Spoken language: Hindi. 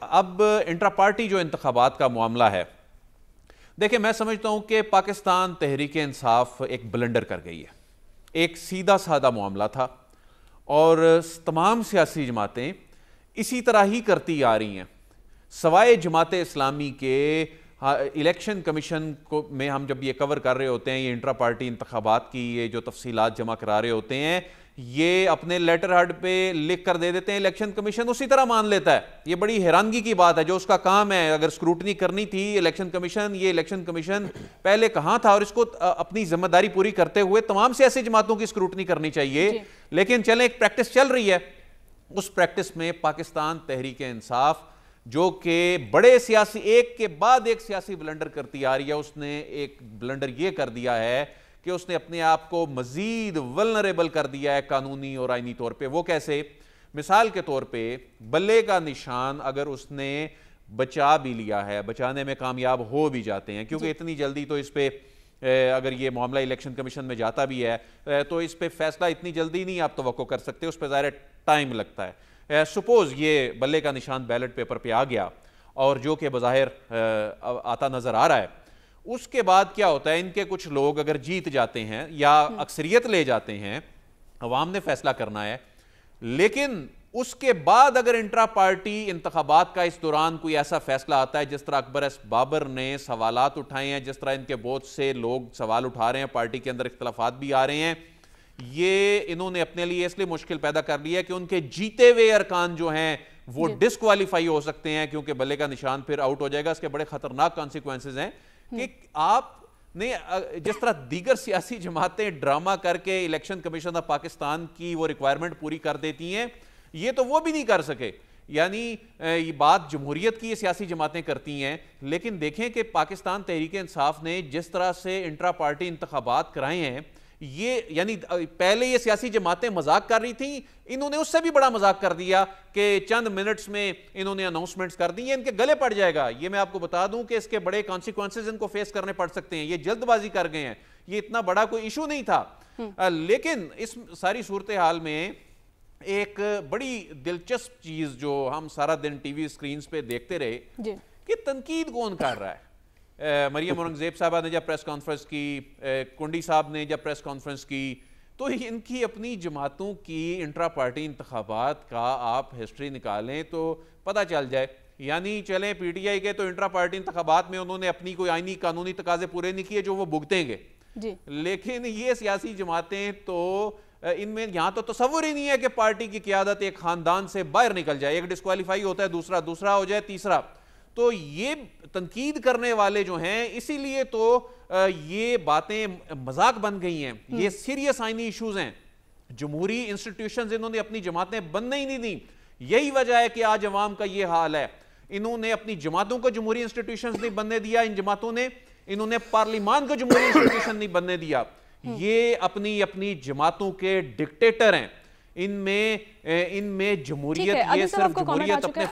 अब इंट्रा पार्टी जो इंतखाबात का मामला है, देखिए मैं समझता हूं कि पाकिस्तान तहरीक इंसाफ एक ब्लंडर कर गई है। एक सीधा साधा मामला था और तमाम सियासी जमातें इसी तरह ही करती आ रही हैं, सवाए जमात इस्लामी के। इलेक्शन कमीशन को में हम जब ये कवर कर रहे होते हैं, ये इंट्रा पार्टी इंतखाबात की ये जो तफसीलात जमा करा रहे होते हैं, ये अपने लेटर हेड पे लिख कर दे देते हैं, इलेक्शन कमीशन उसी तरह मान लेता है। ये बड़ी हैरानगी की बात है। जो उसका काम है, अगर स्क्रूटनी करनी थी इलेक्शन कमीशन, ये इलेक्शन कमीशन पहले कहां था, और इसको अपनी जिम्मेदारी पूरी करते हुए तमाम सियासी जमातों की स्क्रूटनी करनी चाहिए। लेकिन चले, एक प्रैक्टिस चल रही है, उस प्रैक्टिस में पाकिस्तान तहरीक इंसाफ जो कि बड़े सियासी एक के बाद एक सियासी ब्लंडर करती आ रही है, उसने एक ब्लंडर ये कर दिया है कि उसने अपने आप को मजीद वल्नरेबल कर दिया है कानूनी और आईनी तौर पे। वो कैसे? मिसाल के तौर पे बल्ले का निशान अगर उसने बचा भी लिया है, बचाने में कामयाब हो भी जाते हैं, क्योंकि इतनी जल्दी तो इस पे अगर ये मामला इलेक्शन कमीशन में जाता भी है तो इस पे फैसला इतनी जल्दी नहीं आप तवक्को कर सकते, उस पर ज़ाहिर टाइम लगता है। सपोज ये बल्ले का निशान बैलेट पेपर पे आ गया और जो कि बज़ाहिर आता नजर आ रहा है, उसके बाद क्या होता है, इनके कुछ लोग अगर जीत जाते हैं या अक्सरियत ले जाते हैं, अवाम ने फैसला करना है, लेकिन उसके बाद अगर इंट्रा पार्टी इंतखाबात का इस दौरान कोई ऐसा फैसला आता है, जिस तरह अकबर एस बाबर ने सवालात उठाए हैं, जिस तरह इनके बहुत से लोग सवाल उठा रहे हैं, पार्टी के अंदर इख्तलाफात भी आ रहे हैं, ये इन्होंने अपने लिए इसलिए मुश्किल पैदा कर ली है कि उनके जीते हुए अरकान जो हैं वो डिस्क्वालीफाई हो सकते हैं, क्योंकि बल्ले का निशान फिर आउट हो जाएगा। इसके बड़े खतरनाक कॉन्सिक्वेंसेज हैं कि आपने जिस तरह दीगर सियासी जमातें ड्रामा करके इलेक्शन कमीशन ऑफ पाकिस्तान की वो रिक्वायरमेंट पूरी कर देती हैं, ये तो वो भी नहीं कर सके। यानी ये बात जमहूरियत की ये सियासी जमातें करती हैं, लेकिन देखें कि पाकिस्तान तहरीक इंसाफ ने जिस तरह से इंट्रा पार्टी इंतखाबात कराए हैं, ये यानी पहले ये सियासी जमातें मजाक कर रही थी, इन्होंने उससे भी बड़ा मजाक कर दिया कि चंद मिनट्स में इन्होंने अनाउंसमेंट्स कर दी, ये इनके गले पड़ जाएगा। ये मैं आपको बता दूं कि इसके बड़े कॉन्सिक्वेंसेस इनको फेस करने पड़ सकते हैं। ये जल्दबाजी कर गए हैं, ये इतना बड़ा कोई इशू नहीं था। लेकिन इस सारी सूरत हाल में एक बड़ी दिलचस्प चीज जो हम सारा दिन टीवी स्क्रीन पे देखते रहे कि तनकीद कौन कर रहा है। मरियम औरंगजेब साहबा ने जब प्रेस कॉन्फ्रेंस की, कुंडी साहब ने जब प्रेस कॉन्फ्रेंस की, तो इनकी अपनी जमातों की इंट्रा पार्टी इंतखाबात का आप हिस्ट्री निकालें तो पता चल जाए। यानी चलें पीटीआई के तो इंट्रा पार्टी इंतखाबात में उन्होंने अपनी कोई आईनी कानूनी तकाजे पूरे नहीं किए जो वो भुगतेंगे, लेकिन ये सियासी जमातें तो इनमें यहां तो तसव्वुर ही नहीं है कि पार्टी की क़यादत एक खानदान से बाहर निकल जाए, एक डिस्क्वालीफाई होता है, दूसरा हो जाए, तीसरा। तो ये तनकीद करने वाले जो हैं, इसीलिए तो ये बातें मजाक बन गई हैं। ये सीरियस आईनी इश्यूज हैं। जमहूरी इंस्टीट्यूशंस इन्होंने अपनी जमातें बनने ही नहीं दी। यही वजह है कि आज अवाम का ये हाल है। इन्होंने अपनी जमातों को जमहूरी इंस्टीट्यूशंस नहीं बनने दिया, इन जमातों ने, इन्होंने पार्लिमान को जमहूरी इंस्टीट्यूशन नहीं बनने दिया। ये अपनी अपनी जमातों के डिक्टेटर हैं। इनमें जमहूरियत, ये सिर्फ जमहूरियत अपने